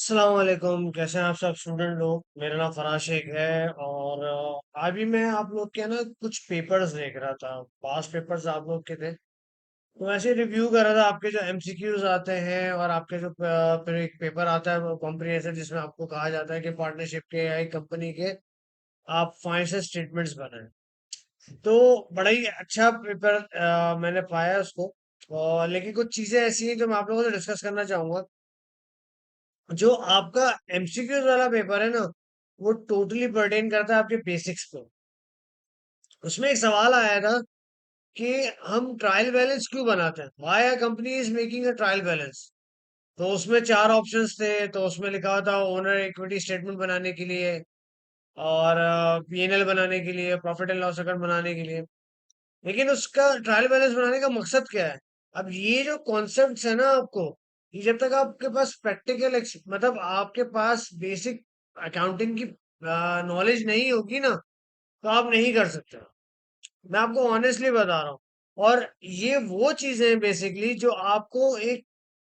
अस्सलाम वालेकुम। कैसे हैं आप सब स्टूडेंट लोग? मेरा नाम फराज शेख है और अभी मैं आप लोग के ना कुछ पेपर्स देख रहा था। पास पेपर्स आप लोग के थे, तो ऐसे रिव्यू कर रहा था आपके जो एमसीक्यूज आते हैं और आपके जो फिर एक पेपर आता है वो कॉम्प्रिहेंसिव, जिसमें आपको कहा जाता है कि पार्टनरशिप के या एक कंपनी के आप फाइनेंशियल स्टेटमेंट्स बनाएं। तो बड़ा ही अच्छा पेपर मैंने पाया उसको। और लेकिन कुछ चीजें ऐसी हैं जो मैं आप लोगों से डिस्कस करना चाहूंगा। जो आपका एमसीक्यूज वाला पेपर है ना, वो टोटली पर्टेन करता है आपके बेसिक्स पे। उसमें एक सवाल आया था कि हम ट्रायल बैलेंस क्यों बनाते हैं, why a company is making a trial balance. तो उसमें चार ऑप्शंस थे। तो उसमें लिखा हुआ था ओनर इक्विटी स्टेटमेंट बनाने के लिए, और पीएनएल बनाने के लिए, प्रॉफिट एंड लॉस अकाउंट बनाने के लिए। लेकिन उसका ट्रायल बैलेंस बनाने का मकसद क्या है? अब ये जो कॉन्सेप्ट्स है ना आपको, ये जब तक आपके पास प्रैक्टिकल मतलब आपके पास बेसिक अकाउंटिंग की नॉलेज नहीं होगी ना, तो आप नहीं कर सकते। मैं आपको ऑनेस्टली बता रहा हूँ। और ये वो चीजें हैं बेसिकली जो आपको एक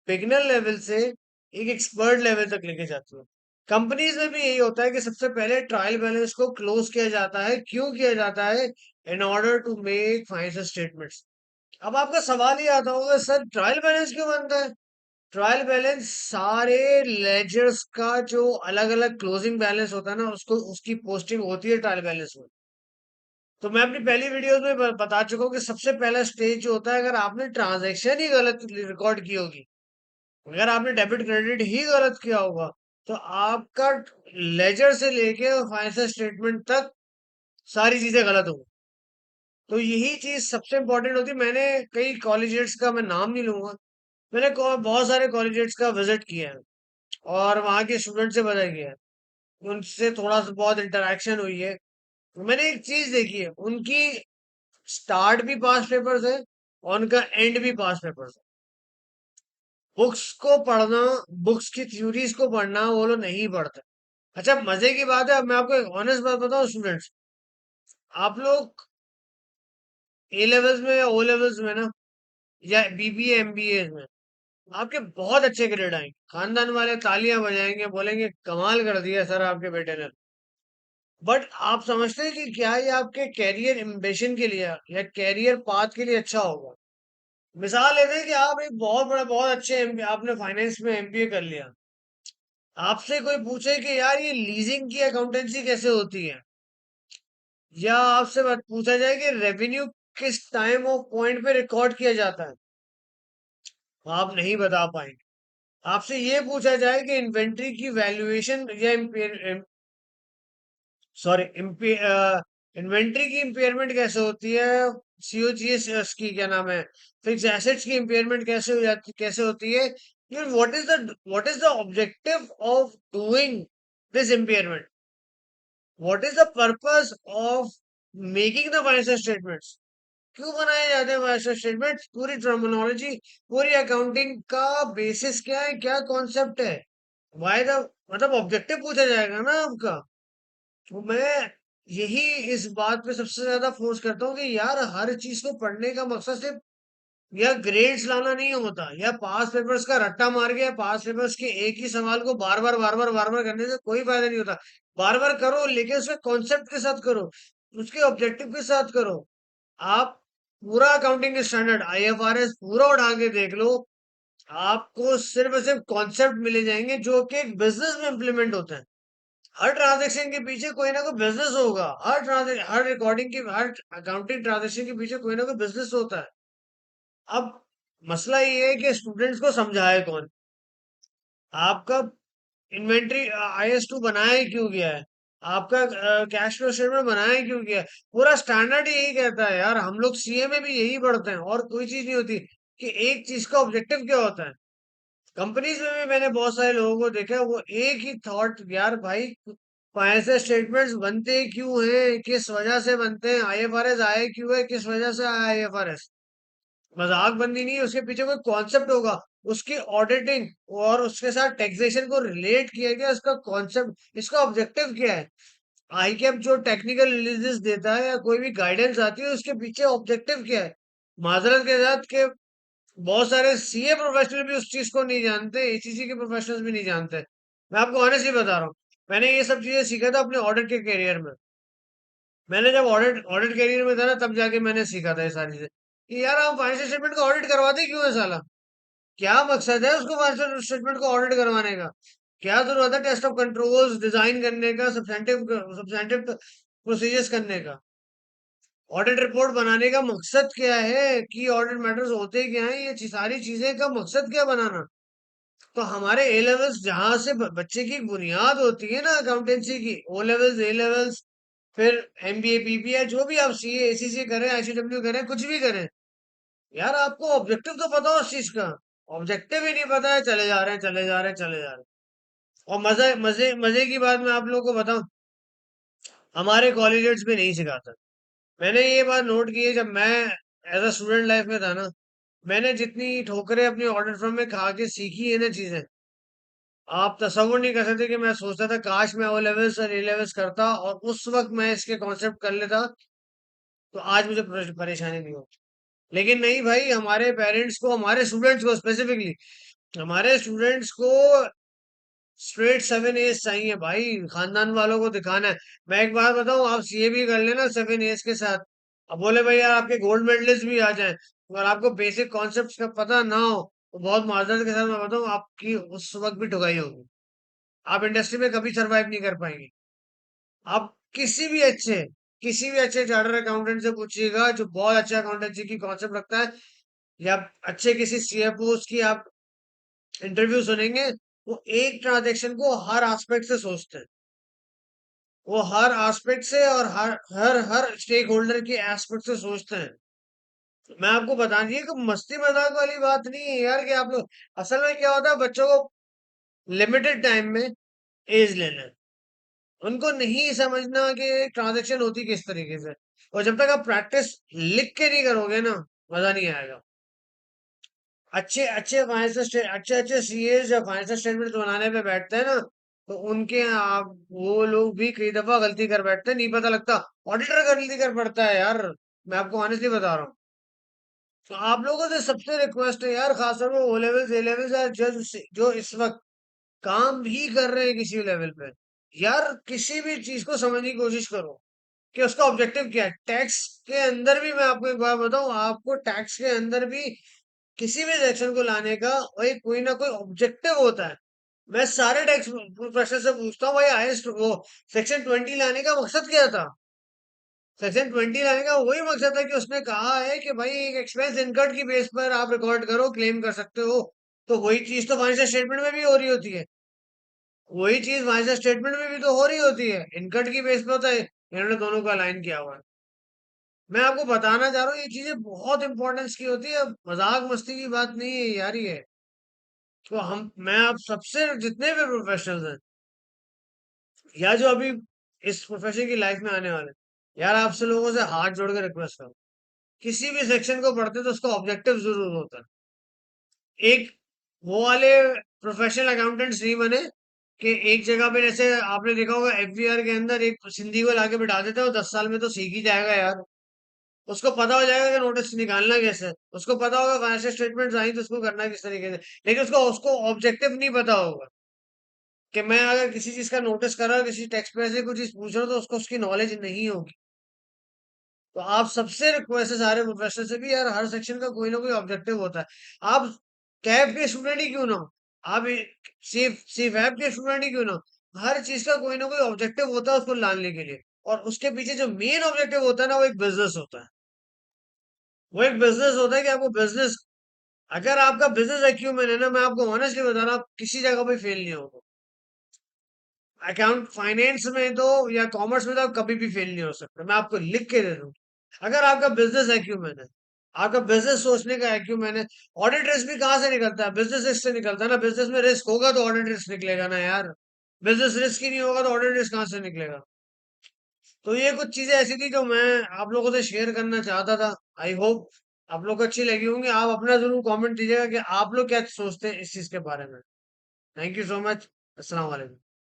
बिगिनर लेवल से एक एक्सपर्ट लेवल तक लेके जाती है। कंपनीज में भी यही होता है कि सबसे पहले ट्रायल बैलेंस को क्लोज किया जाता है। क्यों किया जाता है? In order to make financial statements. अब आपका सवाल ये आता होगा, सर ट्रायल बैलेंस क्यों बनता है? ट्रायल बैलेंस सारे लेजर्स का जो अलग अलग क्लोजिंग बैलेंस होता है ना, उसको उसकी पोस्टिंग होती है ट्रायल बैलेंस में। तो मैं अपनी पहली वीडियोस में बता चुका हूँ कि सबसे पहला स्टेज जो होता है, अगर आपने ट्रांजैक्शन ही गलत रिकॉर्ड की होगी, अगर आपने डेबिट क्रेडिट ही गलत किया होगा, तो आपका लेजर से लेके फाइनेंशियल स्टेटमेंट तक सारी चीजें गलत होंगी। तो यही चीज सबसे इंपॉर्टेंट होती है। मैंने कई कॉलेजेट्स का मैं नाम नहीं लूंगा, मैंने बहुत सारे कॉलेजेट्स का विजिट किया है और वहाँ के स्टूडेंट से पता किया है, उनसे थोड़ा सा बहुत इंटरेक्शन हुई है। तो मैंने एक चीज देखी है, उनकी स्टार्ट भी पास पेपर्स है और उनका एंड भी पास पेपर्स है। बुक्स को पढ़ना, बुक्स की थ्योरीज को पढ़ना वो लोग नहीं पढ़ते। अच्छा, मजे की बात है, अब मैं आपको एक ऑनेस्ट बात बताऊं स्टूडेंट्स, आप लोग ए लेवल्स में या ओ लेवल्स में ना, या बीबीए एमबीए में आपके बहुत अच्छे ग्रेड आएंगे, खानदान वाले तालियां बजाएंगे, बोलेंगे कमाल कर दिया सर आपके बेटे ने। बट आप समझते हैं कि क्या ये आपके कैरियर एम्बिशन के लिए या कैरियर पाथ के लिए अच्छा होगा? मिसाल लेते हैं कि आप एक बहुत बड़ा बहुत अच्छे आपने फाइनेंस में एमबीए कर लिया। आपसे कोई पूछे कि यार ये लीजिंग की अकाउंटेंसी कैसे होती है, या आपसे बात पूछा जाए कि रेवेन्यू किस टाइम ऑफ पॉइंट पे रिकॉर्ड किया जाता है, तो आप नहीं बता पाएंगे। आपसे ये पूछा जाए कि इन्वेंट्री की वैल्यूएशन या सॉरी इन्वेंट्री की इंपेयरमेंट कैसे होती है, सीओजीएस की क्या नाम है, फिक्स एसेट्स की इंपेयरमेंट कैसे हो जाती, कैसे होती है, ये what is the objective of doing this impairment, what is the purpose of making the financial statements, क्यों बनाए जाते हैं फाइनेंशियल स्टेटमेंट्स, पूरी टर्मिनोलॉजी, पूरी अकाउंटिंग का बेसिस क्या है, क्या कॉन्सेप्ट है, वाई द, मतलब ऑब्जेक्टिव पूछा जाएगा ना आपका। तो मैं यही इस बात पे सबसे ज्यादा फोर्स करता हूँ कि यार हर चीज को पढ़ने का मकसद सिर्फ या ग्रेड्स लाना नहीं होता, या पास पेपर्स का रट्टा मार के पास पेपर्स के एक ही सवाल को बार बार करने से कोई फायदा नहीं होता। बार बार करो लेकिन उसके कॉन्सेप्ट के साथ करो, उसके ऑब्जेक्टिव के साथ करो। आप पूरा अकाउंटिंग स्टैंडर्ड आईएफआरएस पूरा उठा के देख लो, आपको सिर्फ और सिर्फ कॉन्सेप्ट मिले जाएंगे जो कि एक बिजनेस में इंप्लीमेंट होते हैं। हर ट्रांजैक्शन के पीछे कोई ना कोई बिजनेस होगा, हर रिकॉर्डिंग की, हर अकाउंटिंग ट्रांजैक्शन के पीछे कोई ना कोई बिजनेस होता है। अब मसला ये है कि स्टूडेंट्स को समझाए कौन? आपका इन्वेंट्री आईएस 2 बनाया ही क्यों गया है? आपका कैश फ्लो स्टेटमेंट बनाया ही क्यों गया है? पूरा स्टैंडर्ड ही यही कहता है यार, हम लोग सीए में भी यही पढ़ते हैं और कोई चीज नहीं होती कि एक चीज का ऑब्जेक्टिव क्या होता है। कंपनीज में भी मैंने बहुत सारे लोगों को देखा है, वो एक ही थॉट, यार भाई फाइनेंशियल स्टेटमेंट्स बनते क्यों हैं, किस वजह से बनते हैं, आईएफआरएस आए क्यों है, किस वजह से आया आईएफआरएस, मजाक बंदी नहीं है, उसके पीछे कोई कॉन्सेप्ट होगा। उसकी ऑडिटिंग और उसके साथ टैक्सेशन को रिलेट किया गया, इसका कॉन्सेप्ट, इसका ऑब्जेक्टिव क्या है। आईकैप जो टेक्निकल रिलीजेस देता है या कोई भी गाइडेंस आती है, उसके पीछे ऑब्जेक्टिव क्या है। माजरत के साथ के बहुत सारे सीए प्रोफेशनल भी उस चीज को नहीं जानते, एसीसी के प्रोफेशनल्स भी नहीं जानते। मैं आपको ऑनेस्टली बता रहा हूँ। मैंने ये सब चीजें सीखा था अपने ऑडिट के करियर में। मैंने जब ऑडिट ऑडिट करियर में था ना, तब जाके मैंने सीखा था ये सारी चीजें कि यार हम फाइनेंशियल स्टेटमेंट का ऑडिट करवाते क्यों है साला। क्या मकसद है उसको फाइनेंशियल स्टेटमेंट को ऑडिट करवाने का। क्या जरूरत है टेस्ट ऑफ कंट्रोल्स डिजाइन करने का, सब्सटेंटिव सब्सटेंटिव प्रोसीजर्स करने का। ऑडिट रिपोर्ट बनाने का मकसद क्या है, की ऑडिट मैटर्स होते क्या हैं, ये सारी चीजें का मकसद क्या बनाना। तो हमारे ए लेवल्स जहां से बच्चे की बुनियाद होती है ना अकाउंटेंसी की, ओ लेवल्स ए लेवल्स, फिर एमबीए पीपीए जो भी आप सीए एसीसी करें आईसीडब्ल्यू करें कुछ भी करें, यार आपको ऑब्जेक्टिव तो पता हो उस चीज का। ऑब्जेक्टिव ही नहीं पता है, चले जा रहे हैं चले जा रहे हैं चले जा रहे हैं। और मजे मजे मजे की बात मैं आप लोगों को बताऊं, हमारे कॉलेजेस में नहीं सिखाता। मैंने ये बात नोट की है, जब मैं एज अ स्टूडेंट लाइफ में था ना, मैंने जितनी ठोकरें अपनी ऑडिट फर्म में खा के सीखी है ना चीजें, आप तसव्वुर नहीं कर सकते। कि मैं सोचता था काश मैं ओ लेवल्स और ए लेवल्स करता और उस वक्त मैं इसके कॉन्सेप्ट कर लेता, तो आज मुझे परेशानी नहीं होती। लेकिन नहीं भाई, हमारे पेरेंट्स को, हमारे स्टूडेंट्स को स्पेसिफिकली, हमारे स्टूडेंट्स को स्ट्रेट 7 एस चाहिए भाई। खानदान वालों को दिखाना है। मैं एक बात बताऊं, आप सीए भी कर लेना 7 एस के साथ, अब बोले भाई यार आपके गोल्ड मेडलिस्ट भी आ जाए, अगर आपको बेसिक कॉन्सेप्ट का पता ना हो, तो बहुत माजरत के साथ मैं बताऊं, आपकी उस वक्त भी ठुकाई होगी। आप इंडस्ट्री में कभी सरवाइव नहीं कर पाएंगे। आप किसी भी अच्छे चार्टर अकाउंटेंट से पूछिएगा जो बहुत अच्छा अकाउंटेंसी की कॉन्सेप्ट रखता है, या अच्छे किसी सीएफओ की आप इंटरव्यू सुनेंगे, वो एक ट्रांजैक्शन को हर एस्पेक्ट से सोचते हैं। वो हर एस्पेक्ट से और हर हर हर स्टेक होल्डर के एस्पेक्ट से सोचते हैं। मैं आपको बता दिए कि मस्ती मजाक वाली बात नहीं है यार, कि आप लोग, असल में क्या होता है, बच्चों को लिमिटेड टाइम में एज लेना है। उनको नहीं समझना कि ट्रांजैक्शन होती किस तरीके से। और जब तक आप प्रैक्टिस लिख के नहीं करोगे ना, मजा नहीं आएगा। अच्छे अच्छे अच्छे अच्छे सीए जब फाइनेंशियल स्टेटमेंट बनाने पे बैठते हैं ना, तो उनके आप, वो लोग भी कई दफा गलती कर बैठते हैं, नहीं पता लगता। ऑडिटर गलती कर पड़ता है यार, मैं आपको ऑनेस्टली बता रहा हूँ। तो आप लोगों से सबसे रिक्वेस्ट है यार, खासतौर पर ओ लेवल्स ए लेवल्स या जो इस वक्त काम भी कर रहे हैं किसी लेवल पे, यार किसी भी चीज को समझने की कोशिश करो कि उसका ऑब्जेक्टिव क्या है। टैक्स के अंदर भी मैं आपको एक बात बताऊं, आपको टैक्स के अंदर भी किसी भी सेक्शन को लाने का वही कोई ना कोई ऑब्जेक्टिव होता है। मैं सारे टैक्स प्रोफेसर से पूछता हूँ भाई हाईएस्ट वो सेक्शन 20 लाने का मकसद क्या था। सेक्शन 20 लाने का वही मकसद है कि उसने कहा है कि भाई एक एक्सपेंस इनकट की बेस पर आप रिकॉर्ड करो, क्लेम कर सकते हो। तो वही चीज तो फाइनेंशियल स्टेटमेंट में भी हो रही होती है। वही चीज फाइनेंशियल स्टेटमेंट में भी तो हो रही होती है, इनकट की बेस पे होता है। इन्होंने दोनों को अलाइन किया हुआ है। मैं आपको बताना चाह रहा हूँ ये चीजें बहुत इंपॉर्टेंस की होती है, मजाक मस्ती की बात नहीं है यार ये। तो मैं आप सबसे, जितने भी प्रोफेशनल्स हैं या जो अभी इस प्रोफेशन की लाइफ में आने वाले हैं, यार आपसे लोगों से हाथ जोड़ के रिक्वेस्ट करो, किसी भी सेक्शन को पढ़ते तो उसका ऑब्जेक्टिव जरूर होता है। एक वो वाले प्रोफेशनल अकाउंटेंट्स नहीं बने कि एक जगह पे, जैसे आपने देखा होगा एफबीआर के अंदर एक सिंधी को लाके बिठा देते हो, 10 साल में तो सीख ही जाएगा यार। उसको पता हो जाएगा कि नोटिस निकालना कैसे है। उसको पता होगा फाइनेंशियल स्टेटमेंट्स आई तो उसको करना किस तरीके से। लेकिन उसको उसको ऑब्जेक्टिव नहीं पता होगा कि मैं अगर किसी चीज का नोटिस कर रहा हूँ, किसी टैक्स पेयर से कुछ चीज पूछ रहा हूँ, तो उसको उसकी नॉलेज नहीं होगी। तो आप सबसे रिक्वेस्ट है सारे प्रोफेसर से भी, यार हर सेक्शन का कोई ना कोई ऑब्जेक्टिव होता है। आप कैब के स्टूडेंट ही क्यों ना हो, आप सिर्फ सिर्फ ऐप के स्टूडेंट ही क्यों ना हो, हर चीज का कोई ना कोई ऑब्जेक्टिव होता है उसको लाने के लिए। और उसके पीछे जो मेन ऑब्जेक्टिव होता है ना, वो एक बिजनेस होता है। वो एक बिजनेस होता है कि आपको बिजनेस, अगर आपका बिजनेस एक्यूमेन है ना, मैं आपको ऑनेस्टली बता रहा हूँ, आप किसी जगह पे फेल नहीं होगा। अकाउंट फाइनेंस में तो या कॉमर्स में तो आप कभी भी फेल नहीं हो सकते, मैं आपको लिख के दे दूं। अगर आपका बिजनेस एक्यूमेन है, आपका बिजनेस सोचने का एक्यूमेन है, ऑडिट रिस्क भी कहाँ से निकलता है, बिजनेस रिस्क से निकलता है ना। बिजनेस में रिस्क होगा तो ऑडिट रिस्क निकलेगा ना यार। बिजनेस रिस्क ही नहीं होगा तो ऑडिट रिस्क कहाँ से निकलेगा। तो ये कुछ चीजें ऐसी थी जो मैं आप लोगों से शेयर करना चाहता था। आई होप आप लोग को अच्छी लगी होंगी। आप अपना जरूर कमेंट दीजिएगा कि आप लोग क्या सोचते हैं इस चीज के बारे में। Thank you so much. अस्सलाम वालेकुम।